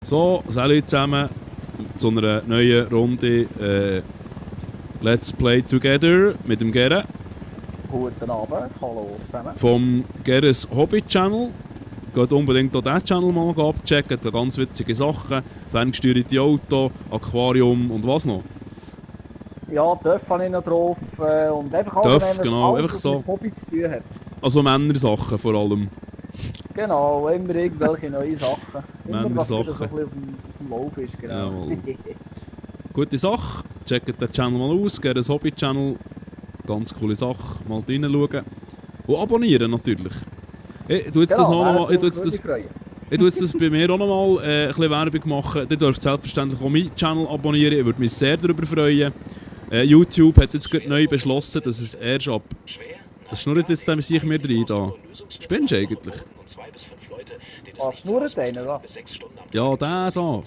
So, salut zusammen zu einer neuen Runde Let's Play Together mit dem Gere. Guten Abend, hallo zusammen. Vom Geres Hobby Channel. Geht unbedingt auch diesen Channel mal abchecken, da ganz witzige Sachen. Ferngesteuerte Auto, Aquarium und was noch? Ja, Dörf habe ich noch drauf und einfach Dörf, alles, genau, alles, einfach was so. mit Hobby zu tun hat. Also Männersachen vor allem. Genau, immer irgendwelche neue Sachen. Immer was wieder so Männersachen. ein bisschen auf dem Lauf ist, genau. Jawohl. Gute Sache, checkt den Channel mal aus, Geres Hobby Channel. Ganz coole Sache, mal reinschauen. Und abonnieren natürlich. Ich tue jetzt das auch noch mal, ich tue jetzt das bei mir auch noch mal ein bisschen Werbung machen. Ihr dürft selbstverständlich auch meinen Channel abonnieren, ich würde mich sehr darüber freuen. YouTube hat jetzt gerade neu beschlossen, dass es erst ab... Das schnurrt jetzt dem sich mir rein da. Spinnst du eigentlich? Ah, schnurrt einer, oder? Ja, der da.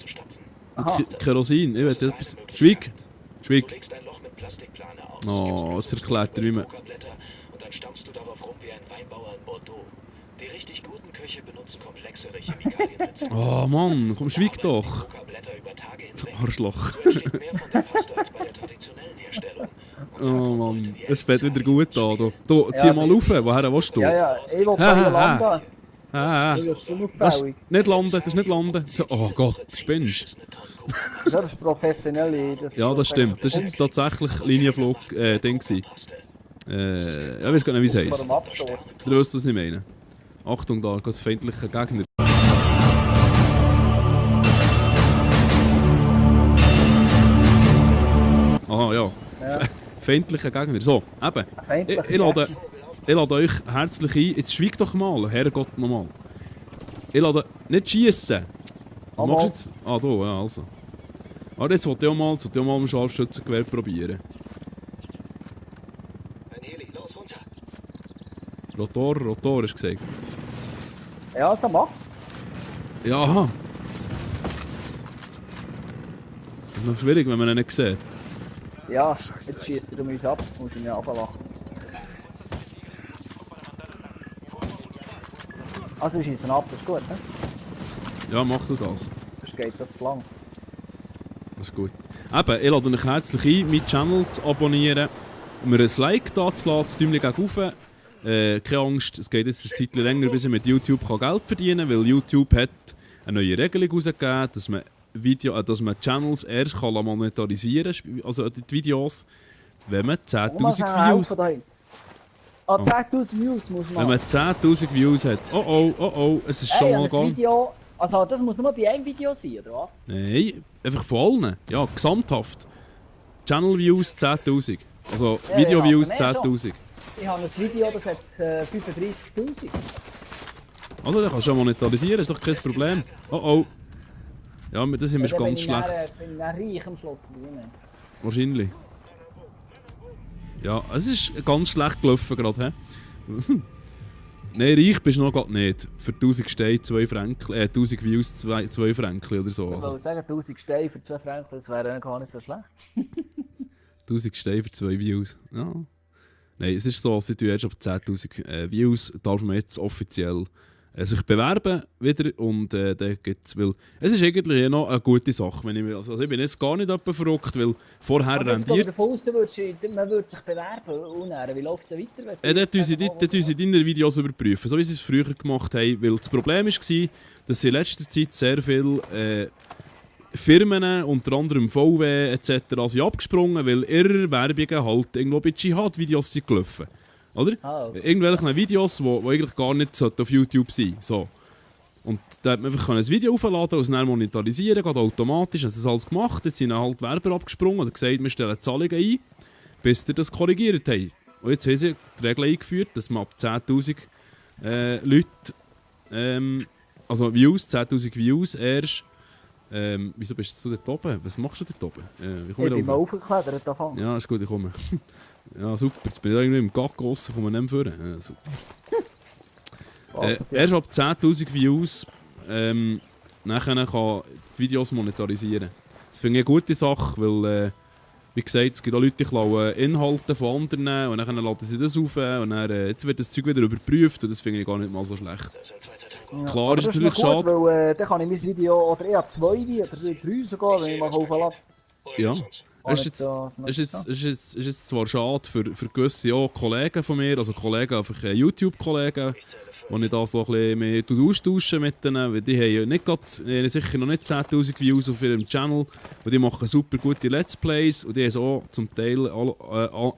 Aha. Kerosin, ich will etwas... Schweig! Schweig! Oh, jetzt erklärt er, wie man... Und dann stampfst du darauf rum wie ein Weinbauer in Bordeaux. Die richtig guten Köche benutzen komplexere Chemikalien. Oh Mann, komm, schweig doch! Arschloch. Oh Mann, es fällt wieder gut an. Du, zieh mal rauf, woher willst du? Ja, ja, ich will bei dir landen. Ich will schon Das ist auffällig. nicht landen, das ist nicht landen. Oh Gott, spinnst du? Das ist professionell. Ja, das stimmt. Das war jetzt tatsächlich Linienflug-Ding. Ja, ich weiß gar nicht, wie es heisst. Vor dem Absturz. Du weißt, was ich meine. Achtung, da geht feindlicher Gegner. Aha, ja. Ja. Feindlicher Gegner. So, eben. Feindlicher Ich lade euch herzlich ein. Jetzt schweig doch mal, Herrgott nochmal. Ich lade nicht schiessen. Was machst du jetzt? Ah, du, ja, also. Aber jetzt wollte ich auch mal ein Scharfschützengewehr probieren. Rotor, hast du gesagt. Ja, also mach. Ja, aha. Das ist noch schwierig, wenn man ihn nicht sieht. Ja, jetzt schießt er mich ab, muss ich mir ablachen. Also schießen ab, das ist gut, ne? Ja, mach du das. Das geht das zu lang. Das ist gut. Eben, ich lade euch herzlich ein, meinen Channel zu abonnieren, mir ein Like da zu lassen, das Däumchen gegen rauf. Keine Angst, es geht jetzt ein Zeit länger, bis ich mit YouTube Geld verdienen kann, weil YouTube hat eine neue Regelung herausgegeben, dass man Channels erst kann monetarisieren kann, also die Videos, wenn man 10'000 Views... Ah, 10'000 Views muss man. Wenn man 10'000 Views hat. Oh, es ist schon mal gegangen. Video, also das muss nur bei einem Video sein, oder was? Nein, einfach von allen. Ja, gesamthaft. Channel Views 10'000. Also Ja, Video Views ja, 10'000. Ich habe ein Video, das hat 35'000. Also, dann kannst du ja monetarisieren, ist doch kein Problem. Oh. Ja, das sind wir Dann ganz schlecht. bin ich dann reich am Schluss. Wahrscheinlich. Ja, es ist ganz schlecht gelaufen gerade, hä? Nein, reich bist du noch gerade nicht. Für 1000 Steine 2 Franken, 1000 Views 2 Franken oder so. Ich Also. würde sagen, 1000 Steine für 2 Franken, das wäre gar nicht so schlecht. 1000 Steine für 2 Views. Ja. Nein, es ist so, seit du jetzt ab 10'000 Views darf man jetzt offiziell sich bewerben wieder und dann gibt's, weil es ist eigentlich eh noch eine gute Sache, wenn ich mir, also ich bin jetzt gar nicht etwa verrückt, weil vorher rendiert... Man würde sich bewerben und dann, wie läuft es weiter? Dort tun sie deine Videos überprüfen, so wie sie es früher gemacht haben, weil das Problem war, dass in letzter Zeit sehr viele Firmen, unter anderem VW etc. sind abgesprungen, weil ihre Werbungen halt irgendwo bei Dschihad-Videos sind gelaufen. Oder? Ah, okay. Irgendwelche Videos, die eigentlich gar nicht auf YouTube sein sollten. So. Und da hat man einfach ein Video aufladen und es dann monetarisieren, geht automatisch. Haben sie das alles gemacht, jetzt sind halt Werber abgesprungen und gesagt, wir stellen Zahlungen ein, bis sie das korrigiert haben. Und jetzt haben sie die Regel eingeführt, dass man ab 10'000 Leute, also Views, 10'000 Views erst. Wieso bist du dort oben? Was machst du dort oben? Wie komme Ich bin mal aufgeklettert davon. Ja, ist gut, ich komme. Ja, super. Jetzt bin ich irgendwie im Gag raus, komme nicht mehr vor. Ja, super. Erst ab 10'000 Views nachher kann die Videos monetarisieren. Das finde ich eine gute Sache, weil, wie gesagt, es gibt auch Leute, die klauen Inhalte von anderen und dann laden sie das auf und dann, jetzt wird das Zeug wieder überprüft und das finde ich gar nicht mal so schlecht. Klar aber ist das natürlich noch gut, schade. weil dann kann ich mein Video, oder eher 2 oder 3 sogar, wenn ich mal auflade. Ja. Es Nicht ist so- ist jetzt zwar schade für gewisse auch Kollegen von mir, also Kollegen, einfach YouTube-Kollegen, wo ich da so ein bisschen mehr austauschen mit denen, weil die haben ja nicht grad, die haben sicher noch nicht 10'000 Views auf ihrem Channel und die machen super gute Let's Plays und die haben es auch zum Teil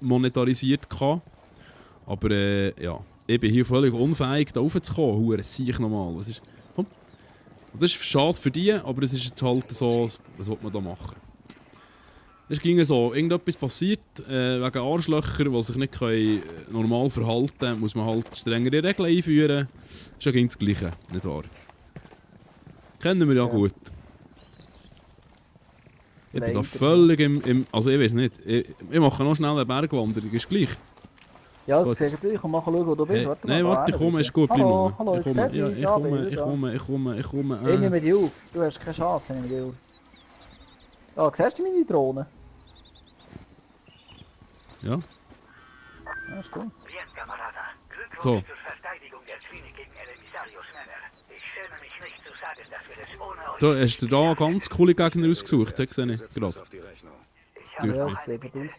monetarisiert gehabt. Aber ja, ich bin hier völlig unfähig, da raufzukommen. Hure, sehe ich nochmal. Was ist... Komm. Und das ist schade für die, aber es ist jetzt halt so, was will man da machen? Es ging so, irgendetwas passiert, wegen Arschlöcher, die sich nicht können, normal verhalten können, muss man halt strengere Regeln einführen. Ist ja das Gleiche, nicht wahr? Kennen wir ja gut. Ich bin da Leider. völlig also ich weiß nicht, ich mache noch schnell eine Bergwanderung, ist gleich. Ja, Gut. das sehe ich. Komm mal schauen, wo du bist. Warte Nein, mal, warte, da ich komme, bist ist du. gut, bleib Hallo, nur. hallo, Ich komme, sehe ja, dich. ich Ja, komme, bin ich da. komme. Ich nehme dich auf. Du hast keine Chance, ich nehme dich auf. Ja, siehst du meine Drohne? Ja, Ja, ist gut. Bien, Kamerada. Glückwunsch So. zur Verteidigung der Klinik gegen El Emisarios Männer. Ich schäme mich nicht zu sagen, dass wir es ohne euch... du hast dir da ganz coole Gegner ausgesucht, das sehe ich gerade. Ich durch Ja, mich. das sieht gut aus.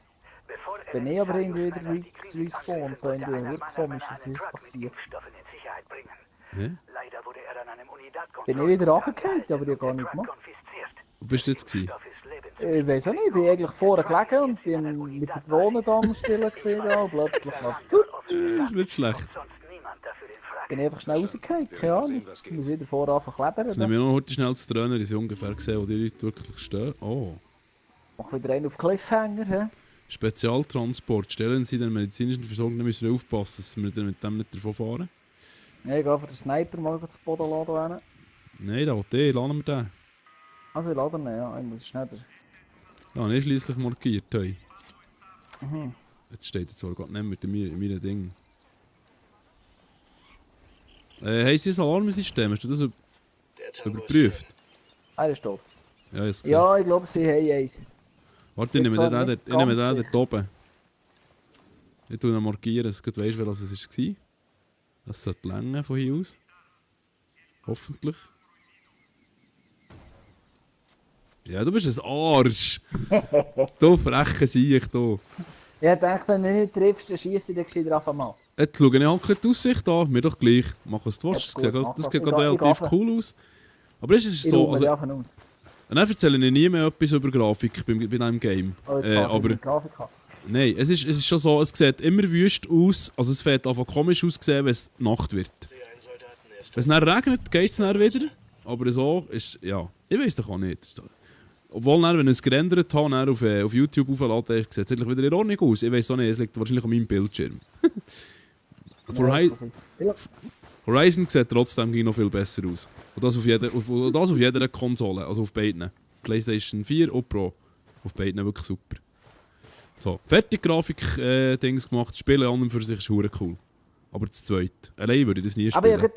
Bevor Bin ich aber irgendwie wieder Emisarios respawned, da irgendwie wirklich komisch, was ist Drug mit passiert. Impfstoffen in Sicherheit bringen. Hä? Leider wurde er an einem Unidad Bin ich wieder runtergefallen, aber ich habe gar nichts gemacht. konfisziert. Wo bist du jetzt gewesen? Stoff ist lebenswichtig. Ich weiß auch nicht, ich bin eigentlich vorne gelegen und bin mit der Drohne da am Stillen gesehen und plötzlich Das ist nicht schlecht. Sonst niemand dafür in Frage. bin ich einfach schnell rausgefallen, keine Ahnung. Ich muss wieder vorne anfangen Jetzt klebern. nehme ich noch heute schnell zu Trainer, die sie ungefähr gesehen, wo die Leute wirklich stehen. Oh. Mach wieder einen auf Cliffhanger, hä? Spezialtransport. Stellen Sie den medizinischen Versorgungen, müssen wir aufpassen, dass wir dann mit dem nicht davon fahren. Ja, ich gehe für den Sniper mal zu Boden laden. Nein, da will ich, lassen wir den. Also ich lade ihn, ja, ich muss schneller. Ja, nicht schliesslich markiert. Hey. Mhm. Jetzt steht jetzt sogar nicht mit in meinem Ding. Haben Sie ein Alarmsystem? Hast du das Der Tango ist überprüft? Einer ist tot. Ja, ich habe es gesehen. Ja, ich glaube, sie haben eins. Warte, ich nehme zwar den nicht dort ganz dort oben. Ich tue ihn markieren, dass du weißt, wer das war. Das sollte länger von hier aus. Hoffentlich. Ja, du bist ein Arsch! Du freche Sieg, du. Ich dachte, wenn du nicht triffst, dann schieße ich den gescheiter einfach mal. Jetzt schaue ich halt die Aussicht an, mir doch gleich. Mach was du willst. Ja, Das gut, mach sieht das. gerade Ich gehe relativ runter. cool aus. Aber es ist Ich so, rufe also, die einfach aus. dann erzähle ich nie mehr etwas über Grafik bei diesem Game. Oh, jetzt fahr ich Aber mit der Grafik an. nein, es ist schon so, es sieht immer wüst aus. Also es fängt einfach komisch aussehen, wenn es Nacht wird. Sehe einen Soldaten, er ist Wenn es dann regnet, geht es dann wieder. Aber so ist ja, ich weiß doch auch nicht. Obwohl, dann, wenn ich es gerendert habe, dann auf YouTube aufladen, sieht es eigentlich wieder in Ordnung aus. Ich weiß auch nicht, es liegt wahrscheinlich an meinem Bildschirm. Ja, Horizon sieht trotzdem noch viel besser aus. Und das auf jeder Konsole, also auf beiden. PlayStation 4 und Pro. Auf beiden wirklich super. So, fertig Grafik-Dings gemacht. Das Spiel an und für sich ist verdammt cool. Aber das zweite. Allein würde ich das nie aber spielen.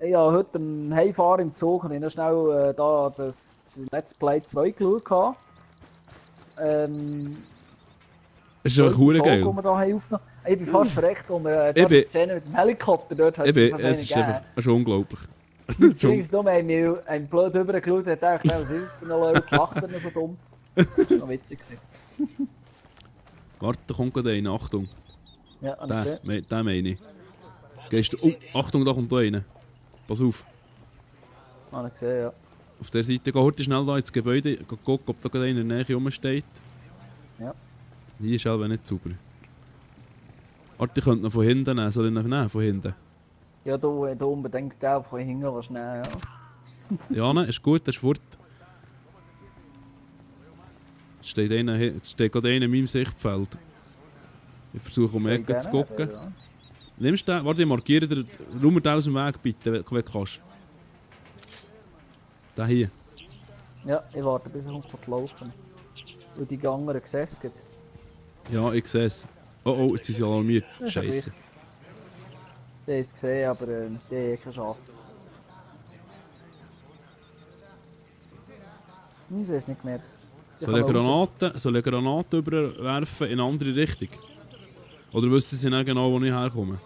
ich habe heute beim Heimfahren im Zug und ich noch schnell da das Let's Play 2 geschaut. Es ist einfach verdammt geil. Wir da haben aufgenommen. Ich bin fast verreckt und dort Ich bin- die Szene mit dem Helikopter dort hat Es ist einfach es ist unglaublich. Übrigens nur ein blöd rübergeschaut und dachte, was ist das für eine Leute, lacht er noch so dumm. Das war noch witzig. Warte, da kommt gerade einer. Achtung. Ja, und dann- Den meine ich. Gehst du... Oh, Achtung, da kommt da einer. Pass auf. habe ich gesehen, ja. Auf der Seite, geh heute schnell da ins Gebäude, geh gucken, ob da gerade einer in der Nähe rumsteht. Ja. Hier ist aber nicht sauber. Warte, ich könnte ihn von hinten nehmen. Soll ich ihn nehmen, von hinten? Ja, du unbedingt den von hinten was nehmen, ja. Ja, ne, ist gut, er ist fort. Jetzt steht gerade einer in meinem Sichtfeld. Ich versuche um die Ecke zu gucken. Ja. Nimmst du den? Warte, ich markiere dir. Räum mir den aus dem Weg, bitte, wenn du kannst. Den hier. Ja, ich warte bis er kommt zu laufen. Und die anderen sehen es gerade. Ja, ich sehe es. Oh, oh, jetzt sind sie alarmiert. ist ja Scheiße. Die haben es gesehen, aber die haben keine Chance. Ich weiß nicht mehr. Sie Soll ich kann raus. eine Granate überwerfen in eine andere Richtung? Oder wissen sie nicht genau, wo ich herkomme?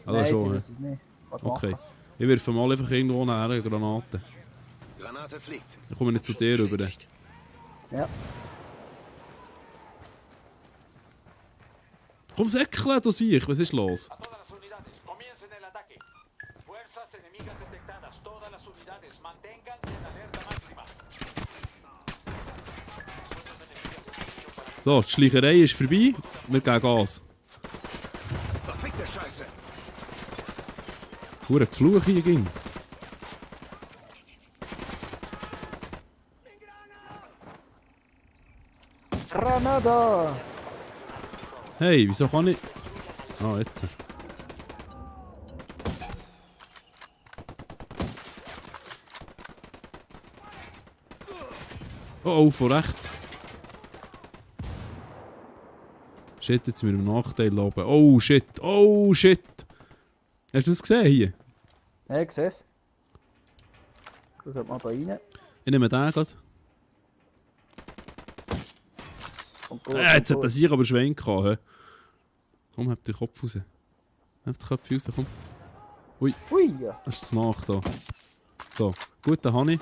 Also Nein, schon, sie hä? wissen es nicht. Was Okay. machen? Ich werfe mal einfach irgendwo näher eine Granate. Granate fliegt. Ich komme nicht zu dir rüber. Ja. Komm, säckeln, du Siech, was ist los? A todas las unidades, comiencen el ataque. Fuerzas enemigas detectadas. Todas las unidades, manténganse en alerta máxima. So, die Schleicherei ist vorbei. Wir geben Gas. Verfickte Scheiße. Hure Gefluch hier ging. Granada! Hey, wieso kann ich... Ah, jetzt. Oh, von rechts. Shit, jetzt mit dem Nachteil oben. Oh, shit. Oh, shit. Hast du das gesehen hier? Ja, ich sehe es. Guck mal da rein. Ich nehme den gerade. Und gut, Jetzt hat er sich aber Schwein gehabt. He? Komm, hab den Kopf raus. Hab den Kopf raus, komm. Ui, Ui, ja. das ist das Nach da. So, gut, den habe ich.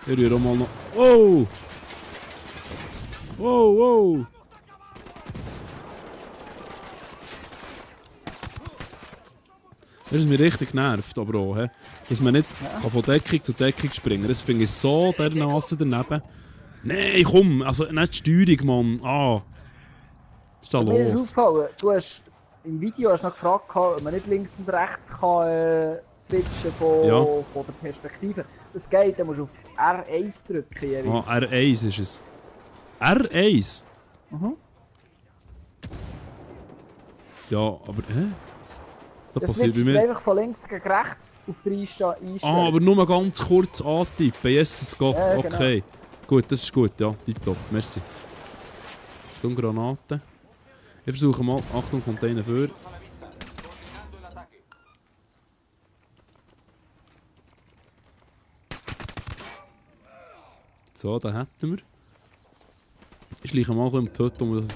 Ich rühre auch mal noch... Oh! Wow, wow! Das ist mir richtig genervt, aber auch, he? Dass man nicht kann von Deckung zu Deckung springen kann. Das finde ich so dermassen daneben. Nein, komm, also nicht die Steuerung, Mann. Ah! Was ist da Mir ist los? aufgefallen, du hast im Video hast noch gefragt, ob man nicht links und rechts kann, switchen von der Perspektive. Das geht, dann musst du auf R1 drücken. Jerry. Ah, R1 ist es. R1? Mhm. Ja, aber hä? Das Das passiert bei switcht mir. einfach von links gegen rechts auf 3 einstellen. Ah, aber nur ganz kurz antippen. Jesus Gott, Ja, genau. okay. Gut, das ist gut, ja. Tipptopp, merci. Achtung, Granaten. Ich versuche mal. Achtung, Container für. Coordinando el ataque. So, den hätten wir. Ich schleiche mal ein bisschen um die Hütte, um das...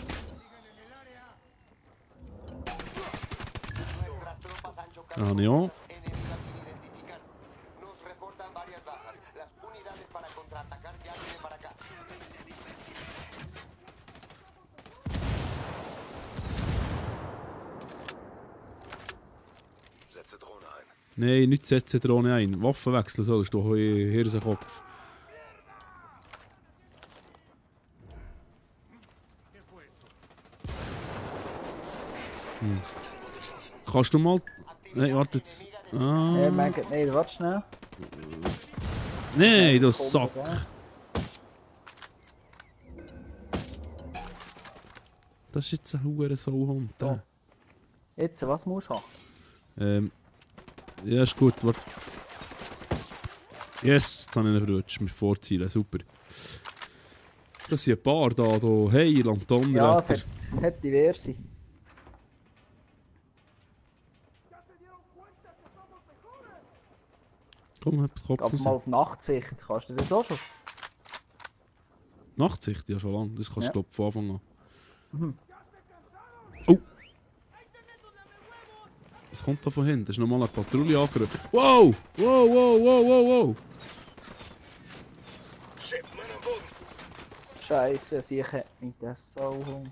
Ah, ja. Enemigas sin identificar. Nos reportan varias bajas. Las unidades para contraatacar ya vienen para acá. Setze Drohne ein. Nein, nicht ZC-Drohne ein. Waffen wechseln sollst du, Hirsenkopf. Kannst du mal... Nein, warte jetzt... Ah... Ja, mein Gott, nein, warte schnell. Nein, du Sack! Das ist jetzt ein hoher Sauhund. Oh. Jetzt, was musst du haben? Ja, ist gut, warte. Yes, jetzt habe ich ihn verrutscht. Mit Vorzielen, super. Das sind ein paar da. Hey, Ja, Lantonnenretter. es hat diverse. Komm, hab den Kopf Geh raus. mal auf Nachtsicht. Kannst du das auch schon? Nachtsicht, ja schon lange. Das kannst du Ja. glaub, von Anfang an. Mhm. Oh! Was kommt da von hinten? Das ist nochmal eine Patrouille angerufen. Wow! Wow, wow, wow, wow, wow! Shit, Mann am Boden. Scheiße, sicher mit der Sauhund.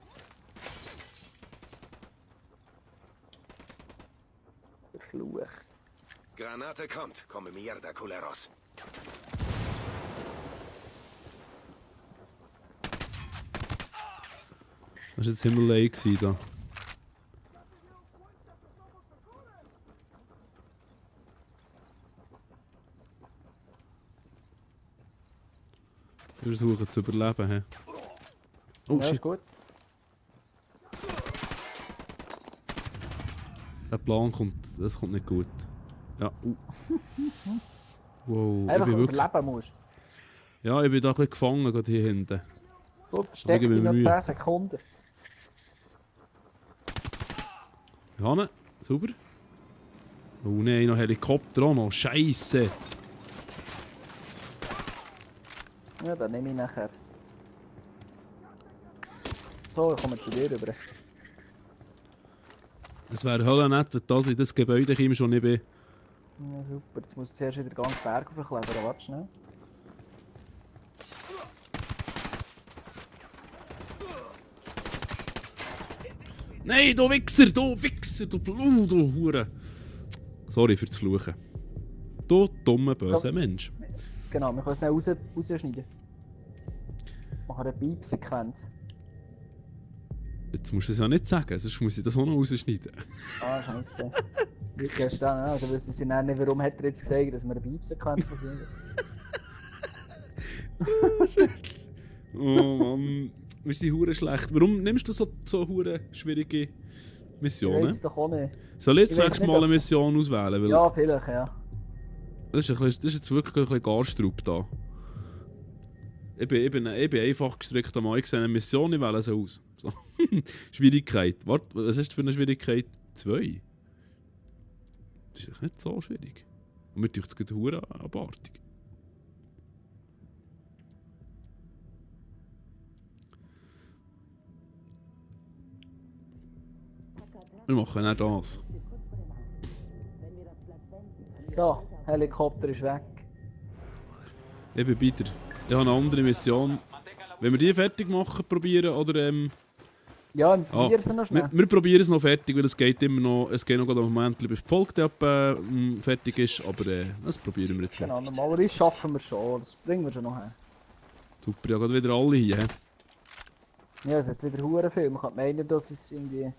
Der Fluch. Granate kommt. Come mierda, culeros. Das war jetzt Himmelei da. Wir versuchen zu überleben. He. Oh Ja, shit, ist gut. der Plan kommt, das kommt nicht gut. Ja, Wow, ich Einfach bin wirklich... überleben musst. Ja, ich bin da ein bisschen gefangen, gerade hier hinten. Gut, versteck dich gebe mir noch Mühe. 10 Sekunden. Hanne, sauber. Oh nein, noch Helikopter auch noch. Scheisse. Ja, dann nehme ich nachher. So, ich komme zu dir rüber. Es wäre halt nett, wenn das in das Gebäude käme, schon nicht bin. Ja, super. Jetzt muss ich zuerst wieder ganz Berg aufklettern. Warte schnell. Nein, du Wichser, du Hure. Sorry fürs Fluchen. Du dummer, böser Mensch. Genau, wir können es schnell rausschneiden. Machen eine Piep-Sequenz. Jetzt musst du es ja nicht sagen, sonst muss ich das auch noch rausschneiden. Ah, scheiße. Wie gestern, also wissen sie dann nicht, warum hat er jetzt gesagt, dass wir eine Piep-Sequenz verfinden. Oh Mann, wir sind hure schlecht. Warum nimmst du so hure schwierige Ich Missionen? weiß doch auch nicht. Soll ich jetzt Ich weiss nächstes nicht, Mal eine ob's- Mission auswählen? Weil Ja, vielleicht, ja. das ist jetzt wirklich ein bisschen Garstrupp da. Ich bin einfach gestrickt am Morgen gesehen, eine Mission, ich wähle sie aus. So. Schwierigkeit. Warte, was ist das für eine Schwierigkeit? 2? Das ist echt nicht so schwierig. Und mir tut es gerade hure abartig. Wir machen nicht das. So, Helikopter ist weg. Ich bin weiter. Ich habe eine andere Mission. Wenn wir die fertig machen, probieren oder Ja, ah, probier sie noch schnell. wir probieren es noch fertig, weil es geht immer noch. Es geht noch gerade am Moment, bis die Folge fertig ist, aber das probieren wir jetzt noch. Genau, normalerweise schaffen wir schon. Das bringen wir schon noch her. Super, ja, gerade wieder alle hier. He? Ja, es hat wieder hure viel. Man kann meinen, dass es irgendwie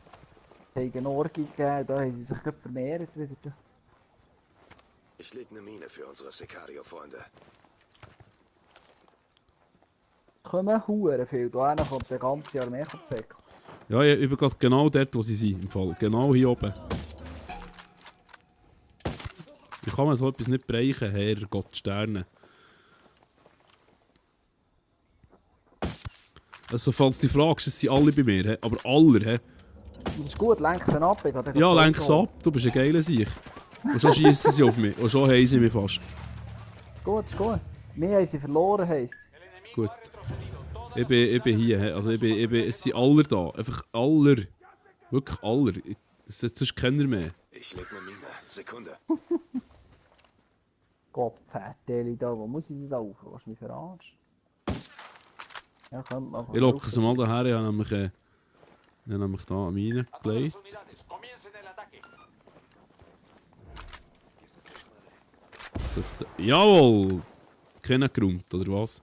gegen Orgi gegeben. Da haben sie sich gerade vermehrt wieder. Ich leg eine Mine für unsere Sicario-Freunde. Kommen hure viel. Da einer kommt der ganze Armee zeigen. Ja, ich bin gerade genau dort, wo sie sind, im Fall. Genau hier oben. Wie kann man so etwas nicht bereichen, Herrgott, Sterne? Also, falls du dich fragst, es sind alle bei mir, he? Aber alle, he? Das ist gut, lenk sie ab. Ich kann Ja, lenk es ab, du bist ein geiler Sieg. Und schon schießen sie auf mich, und schon haben sie mich fast. Ist gut. Wir haben sie verloren, heisst. Gut. Ich bin hier, he? Also es sind alle da, einfach alle. Wirklich alle. Es hat sonst keiner mehr. Ich leg eine Mine. Sekunde. Gott, Fetteli da. Wo muss ich denn da rauf? Was mich verarschen? Ja, kommt mal. Ich locke sie mal daher, ich habe nämlich da an meine A todas gelegt. las unidades, comiencen el ataque. Jawohl! Keiner geräumt, oder was?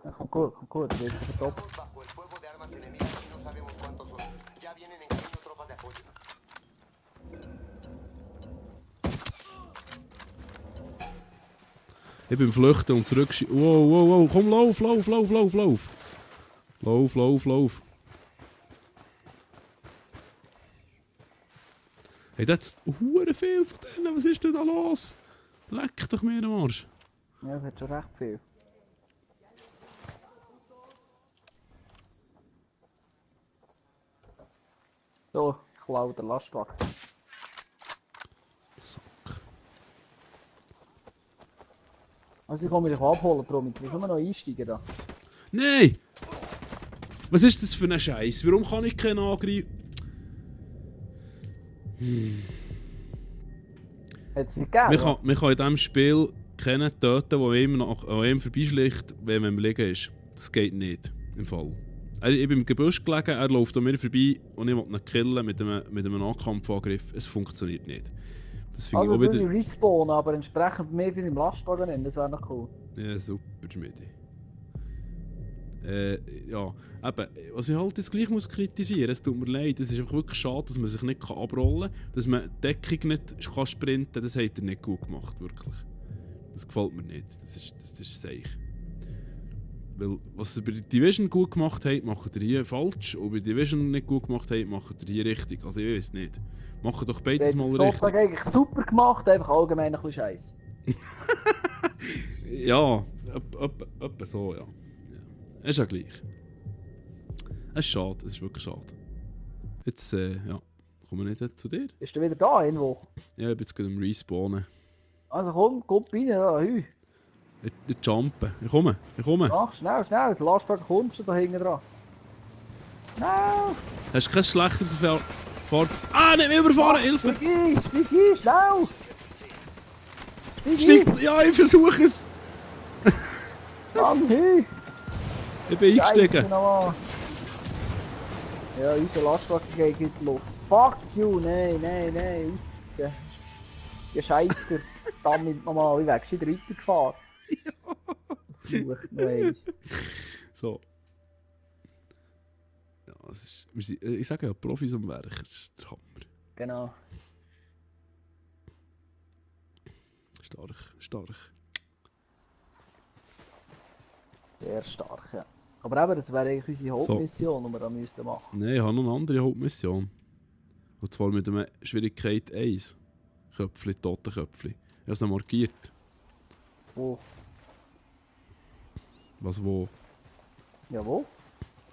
Ja, kommt gut. Das ist top. Bajo el fuego de armas enemigas y no sabemos cuántos son. Ya vienen en camino tropas de apoyo. Ich bin flüchten und zurück. Wow, komm, lauf! Lauf! Hey, das ist hure viel von denen. Was ist denn da los? Leck doch mir am Arsch. Ja, das hat schon recht viel. So, ich klaue den Lastwagen. Sack. Also ich komme mich abholen, darum. Jetzt müssen wir noch einsteigen da. Nein! Was ist das für ein Scheiß? Warum kann ich keinen angreifen? Hat es nicht gegeben? Man kann in diesem Spiel keinen töten, der ihm vorbeischlicht, wenn man im Liegen ist. Das geht nicht, im Fall. Ich bin im Gebüsch gelegen, er läuft an mir vorbei und ich will ihn killen mit einem Nahkampfangriff. Es funktioniert nicht. Das finde Also ich auch würde wieder... ich respawnen, aber entsprechend mehr wie im Lastwagen nehmen, das wäre noch cool. Ja, super, Schmidi. Ja, eben, was ich halt jetzt gleich muss kritisieren, es tut mir leid, es ist einfach wirklich schade, dass man sich nicht abrollen kann, dass man die Deckung nicht kann sprinten kann, das hat er nicht gut gemacht, wirklich. Das gefällt mir nicht, das ist seich. Weil, was er bei Division gut gemacht hat, macht er hier falsch, und bei Division nicht gut gemacht hat, macht er hier richtig, also ich weiß nicht. Machen doch beides Das mal ist richtig. sozusagen eigentlich super gemacht, einfach allgemein ein bisschen scheiße. Ja, etwa so, ja. Ist ja gleich. Es ist schade, es ist wirklich schade. Jetzt, ja, kommen wir nicht zu dir? Bist du wieder da irgendwo? Ja, ich bin jetzt gerade am Respawnen. Also komm rein, da, hü. Ich jumpe. Ich komme. Ach, schnell, der Lastwagen kommt schon da hinten dran. Schnell! Hast du kein schlechteres Fahrt? Ah, nicht mehr überfahren, Hilfe! Steig ein, schnell! Steigt, ja, ich versuche es! Mann, hey! Ich bin eingestiegen. Ja, unser Lastwagen geht in die Luft. Fuck you, nein. Gescheiter. Damit nochmal, ich wäre gescheiter weitergefahren. Versucht noch einmal. So. Ja, ich sage ja, Profis am Werk, das ist der Hammer. Genau. Stark. Sehr stark, ja. Aber eben, das wäre eigentlich unsere Hauptmission, die wir da müssten machen. Nein, ich habe noch eine andere Hauptmission. Und zwar mit einer Schwierigkeit 1. Totenköpfli. Ich habe es noch markiert. Wo? Was wo? Ja, wo?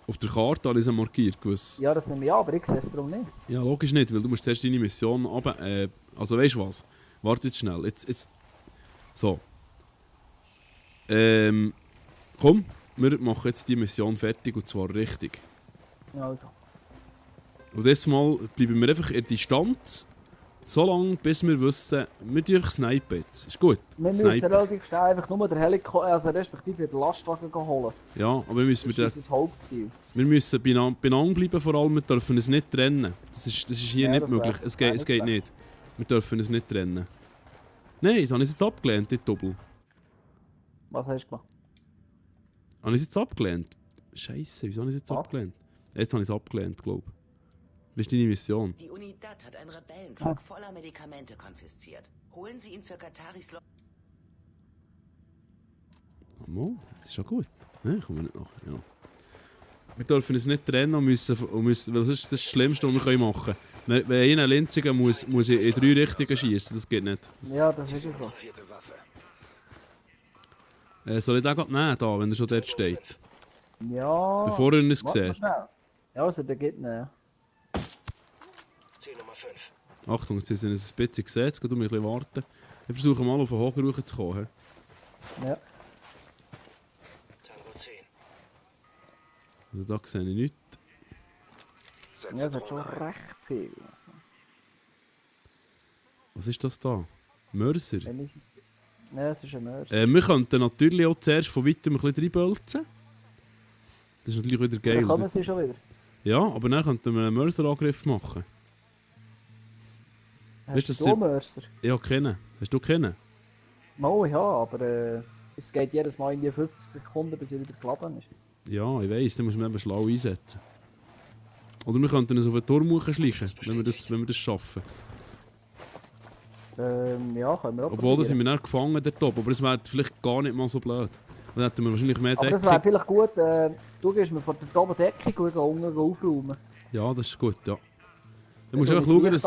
Auf der Karte habe ich es markiert. Gewiss. Ja, das nehme ich an, aber ich sehe es darum nicht. Ja, logisch nicht, weil du musst zuerst deine Mission runter... also weißt du was? Warte jetzt schnell. Jetzt... So. Komm, wir machen jetzt die Mission fertig und zwar richtig. Also. Und dieses Mal bleiben wir einfach in der Distanz, so lange bis wir wissen, wir dürfen einfach snipen jetzt. Ist gut? Wir müssen relativ schnell einfach nur den Helikopter, also respektive den Lastwagen holen. Ja, aber wir müssen... Das ist unser Hauptziel. Wir müssen beieinander bleiben, vor allem, wir dürfen es nicht trennen. Das ist hier Ja, nicht das möglich. wär- Es geht nicht. Wir dürfen es nicht trennen. Nein, das habe ich jetzt abgelehnt, die Doppel. Was hast du gemacht? Habe ich es jetzt abgelehnt? Scheiße, wieso habe ich es jetzt Was? abgelehnt? Jetzt habe ich es abgelehnt, glaube ich. Was ist deine Mission? Die Unidad hat einen Rebellentruck voller Medikamente konfisziert. Holen Sie ihn für Kataris Mal, das ist ja gut. Nein, kommen wir nicht nachher. Ja. Wir dürfen es nicht trennen und müssen weil das ist das Schlimmste, was wir machen können. Wenn einer Linzigen muss in 3 Richtungen schießen, das geht nicht. Ja, das ist ja so. Montierte Waffe. Soll ich den gerade nehmen, da, wenn er schon dort steht? Ja. Bevor er es Warte mal sieht. schnell. Ja, also der geht nicht. Ziel Nummer 5. Achtung, jetzt sind es ein bisschen gesehen, jetzt können wir ein bisschen warten. Ich versuche mal auf den Hoger zu kommen. Ja. Tango 10. Also da sehe ich nichts. Setze Ja, das hat schon Drohne ein. recht viel. Also. Was ist das da? Mörser? Wenn ist es... Ja, es ist ein Mörser. Wir könnten natürlich auch zuerst von weitem ein bisschen reinbölzen. Das ist natürlich wieder Dann geil. kommen sie schon wieder. Ja, aber dann könnten wir einen Mörserangriff machen. Weißt du, Hast das du sind- Mörser? Ich habe keinen. Hast du keinen? Oh ja, aber es geht jedes Mal in die 50 Sekunden, bis er wieder geladen ist. Ja, ich weiss, dann muss man eben schlau einsetzen. Oder wir könnten uns auf den Turm schleichen, wenn wir das schaffen. Ja, können wir auch Obwohl, da sind probieren. wir dann gefangen dort oben, aber es wäre vielleicht gar nicht mal so blöd. Dann hätten wir wahrscheinlich mehr Aber das wäre Deckung. vielleicht gut, du gehst mir von der oben Deckung und unten aufräumen. Ja, das ist gut, ja. Dann musst du einfach schauen, dass...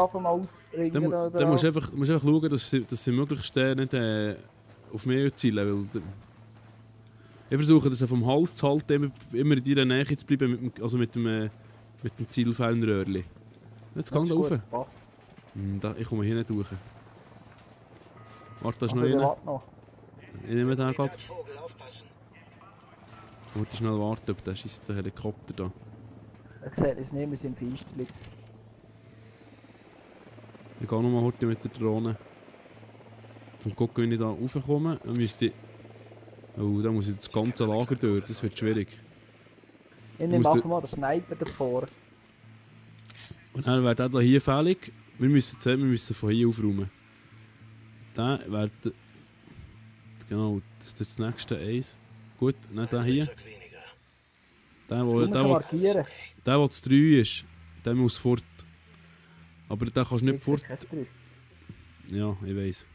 Dann musst du einfach schauen, dass sie möglichst nicht auf mich zielen. Weil ich versuche, das vom Hals zu halten, immer in deiner Nähe zu bleiben, mit dem Zielfernröhrchen. Jetzt kann da rauf. Passt. Ich komme hier nicht hoch. Warte, da ist Also, noch der einer. wartet noch. Ich nehme den gerade. Als Vogel aufpassen. Ich muss schnell warten, ob der schießt der Helikopter da. Er sieht es nicht, wir sind Feisterlix. Ich gehe nochmal heute mit der Drohne. Zum gucken, wenn ich da raufkomme. Dann müsste ich... Oh, da muss ich das ganze Lager durch. Das wird schwierig. Ich nehme musst du- einfach mal den Sniper davor. Und dann wäre der da hier fällig. Wir müssen von hier aufräumen. Der wäre... Genau, das ist das nächste Eis. Gut, nicht der hier. Stück weniger. Der, wo Du musst markieren. das 3 ist, der muss fort. Aber den kannst du nicht Jetzt fort... kein 3. Ja, ich weiss.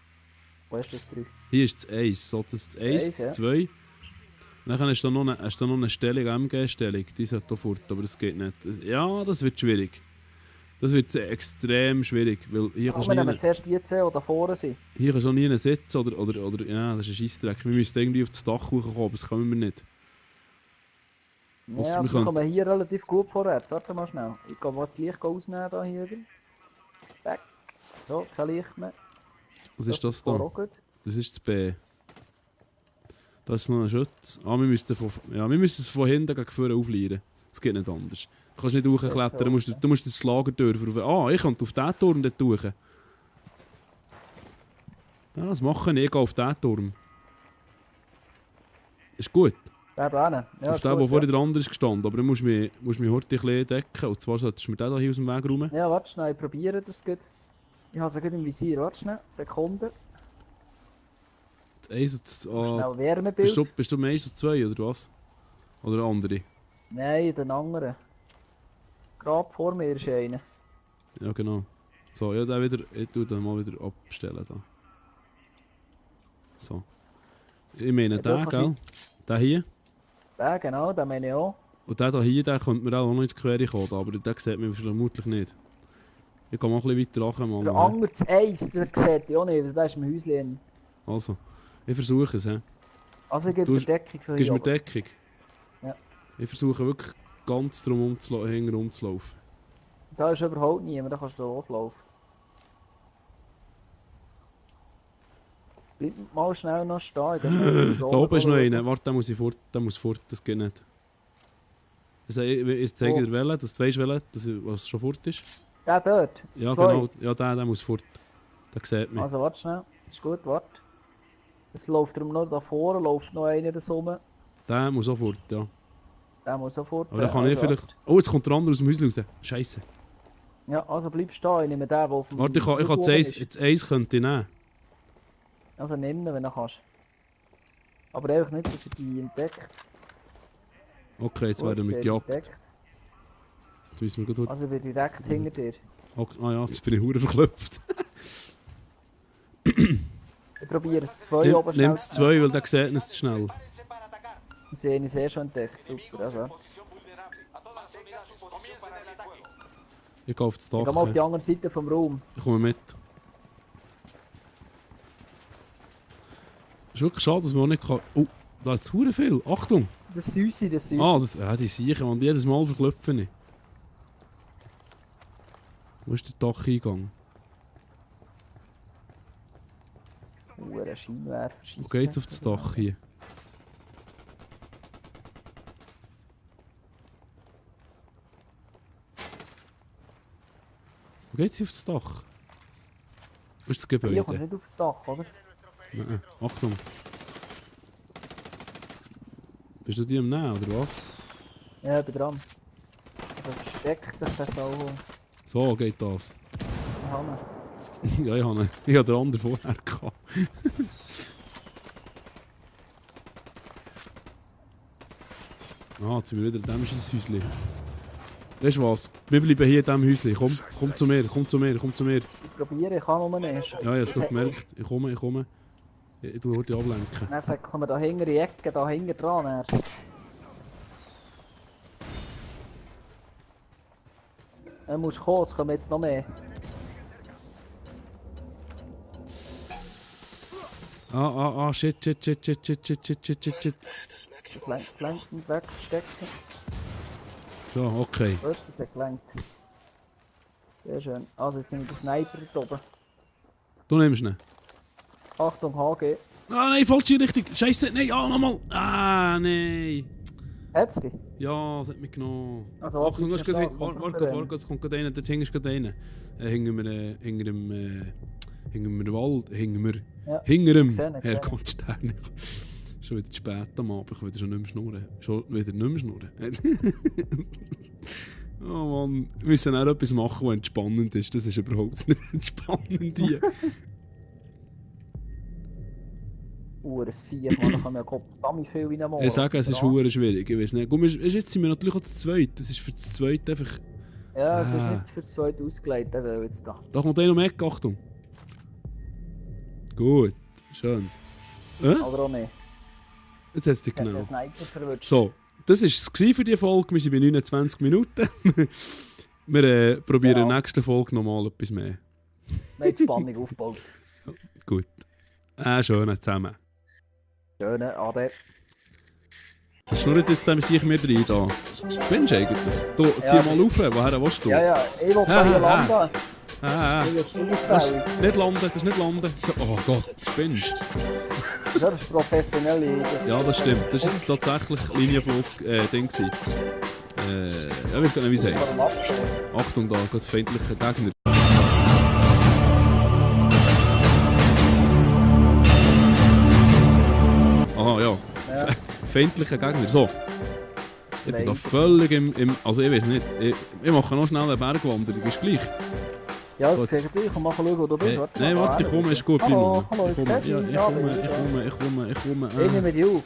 Wo ist das 3? Hier ist das 1, so das ist das 1, Eins, ja. das 2. Dann hast du noch eine Stellung, MG-Stellung, die sollte hier fort, aber das geht nicht. Ja, das wird schwierig. Das wird extrem schwierig, weil hier kannst Wir du nehmen nie, zuerst die 10, die da vorne sind. hier kannst du nie sitzen oder ja, das ist ein Scheissdreck. Wir müssen irgendwie auf das Dach hochkommen, aber das können wir nicht. Ja, wir kommen hier relativ gut vorwärts. Warte mal schnell. Ich gehe mal das Licht ausnehmen da hier. Weg. So, kein Licht mehr. Was ist das war da? auch gut. Das ist das B. Da ist noch ein Schutz. Wir müssen es von hinten gegen vorne auflieren. Das geht nicht anders. kannst nicht hochklettern, du musst das Lager dürfen. Ah, ich kann auf diesen Turm dort hoch. Ja, das mache ich gehe auf diesen Turm. Ist gut. Der da ja, auf den, wo vorhin der andere ist gestanden. Aber du musst mich heute ein bisschen decken. Und zwar solltest du mir den hier aus dem Weg räumen. Ja, warte schnell, ich probiere das gut. Ich habe es gut im Visier. Warte schnell, Sekunde. Das 1 und 2. Schnell Wärmebild. Bist du im 1 und 2 oder was? Oder der andere? Nein, den anderen. Gerade vor mir ist einer. Ja, genau. So, ja, den wieder, ich tue den mal wieder abstellen. Da. So. Ich meine Ja, den, gell? Den hier. Den, genau, den meine ich auch. Und der hier, der könnte mir auch noch nicht quer kommen, aber den sieht man vermutlich nicht. Ich gehe mal ein bisschen weiter nachher. Der andere, das Eis, der sieht ich auch nicht, der ist im Häuschen. Also, ich versuche es. He. Also ich gebe dir Deckung für Gibst hier mir oben. Deckung? Ja. Ich versuche wirklich ganz drum hinten rumzulaufen. Da ist überhaupt niemand, da kannst du loslaufen. Bleib mal schnell noch stehen. Da oben ist noch einer. Warte, der muss fort, das geht nicht. Also, ich zeige dir welchen, dass du weißt, was schon fort ist. Der dort, das Ja, zwei. genau. Ja, der muss fort. Der sieht mich. Also warte schnell, das ist gut, warte. Es läuft darum noch da vorne, läuft noch einer da rum. Der muss auch fort, ja. Der muss sofort. Aber dann kann ich vielleicht... Oh, jetzt kommt der andere aus dem Haus raus. Scheisse. Ja, also bleib stehen, ich nehme den, der auf dem Warte, ich kann Rücken das oben Eis, ist. das Eis könnte ich nehmen. Also nimm ihn, wenn du kannst. Aber einfach nicht, dass er die entdeckt. Okay, jetzt Gut, werden wir sehr gejagt. entdeckt. Jetzt wissen wir gut. Also ich bin direkt hinter dir. Okay. Ah ja, jetzt bin ich verdammt verklopft. Ich probiere es 2 oben schnell. Nimm das 2, weil der sieht es zu schnell. Prepárense para atacar. Ich sehe ihn sehr schon entdeckt. Super, also. Posición vulnerable. A todas las unidades su posición para el ataque. Ich gehe auf das Ich gehe mal auf Dach. die andere Seite vom Raum. Ich komme mit. Es ist wirklich schade, dass man auch nicht kann... Oh, da ist zu viel. Achtung! Das Süße, das Süße. Ah, die Siechen, und jedes Mal verklopfen ich. Wo ist der Dacheingang? Ein Scheinwerfer. Wo geht's auf das Dach hier? Wo geht's auf das Dach? Wo ist das Hier kommt Gebäude? nicht auf das Dach, oder? Nein. Achtung! Bist du die am Nehmen, oder was? Ja, ich bin dran. Also versteckt sich das auch. So geht das. Ich habe ihn. Ja, ich habe den anderen vorher gehabt. Jetzt sind wir wieder in diesem Scheisshäuschen. Weißt du was? Wir bleiben hier in diesem Häuschen. Komm zu mir, komm zu mir, komm zu mir. Ich probiere, ich kann nur nicht. Ja, ich habe es gerade gemerkt. Ich komme. Ich tue heute ablenken. Dann säckeln wir da hinten die Ecke, da hinten dran. Dann musst du kommen, es kommen jetzt noch mehr. Shit. Das lenkt nicht wegstecken. So, okay. Gut, das hat gelenkt. Sehr schön. Also jetzt nehme ich den Sniper da oben. Du nimmst ihn. Achtung, HG. Ah, nein, falsche Richtung. Scheiße, nein, nochmal. Ah, nein. Hat's dich? Ja, es hat mich genommen. Also, Achtung, bleibst warte, du stehen, es kommt warte, es kommt gerade einer, dort hinten ist gerade einer. Hinter dem Wald, Ja, hinter dem gesehen, gesehen. Herrgottstern. Schon wieder zu spät am Abend, ich kann wieder schon nicht mehr schnurren. Schon wieder nicht mehr schnurren. Oh Mann, wir müssen auch etwas machen, was entspannend ist. Das ist überhaupt nicht entspannend hier. Sieg, man, da kann man ja verdammt viel reinmachen. Ich sage, es ist verdammt schwierig, ich weiß nicht. Gut, jetzt sind wir natürlich auch zu zweit. Das ist für das Zweite einfach... Ja, es ist nicht für das zweite ausgelegt, der will jetzt da. Da kommt einer um die Ecke, Achtung. Gut, schön. Oder auch nicht. Jetzt hat es dich Hat den genau. Sniper verwünscht. So, das war es für diese Folge. Wir sind bei 29 Minuten. Wir probieren in der nächsten Folge nochmal etwas mehr. Wir haben die Spannung aufgebaut. Gut. Schön zusammen. Schöne Ade. Was schnurrt jetzt dem sich mir rein da? Spinnst du eigentlich? Du, zieh Ja. mal auf, woher willst du? Ja, ich will da hier landen. Das ist Das ist ungefährlich. nicht landen, das ist nicht landen. So, oh Gott, spinnst. Das ist professionell. Ja, das stimmt. Das war jetzt tatsächlich Linienflug-Ding. Ich weiß gar nicht, wie es heisst. Achtung, da geht feindlicher Gegner. Aha, ja. Feindlicher Gegner. So. Ich bin da völlig im. Also, ich weiß nicht. Ich mache noch schnell eine Bergwanderung, ist gleich. Ja, Gut. das sehe ich. Komm mal schauen, wo du bist. Nein, warte, ich komme, ist gut. Hallo, Ich komme. ich sehe dich. Ich komme. Ich nehme dich auf.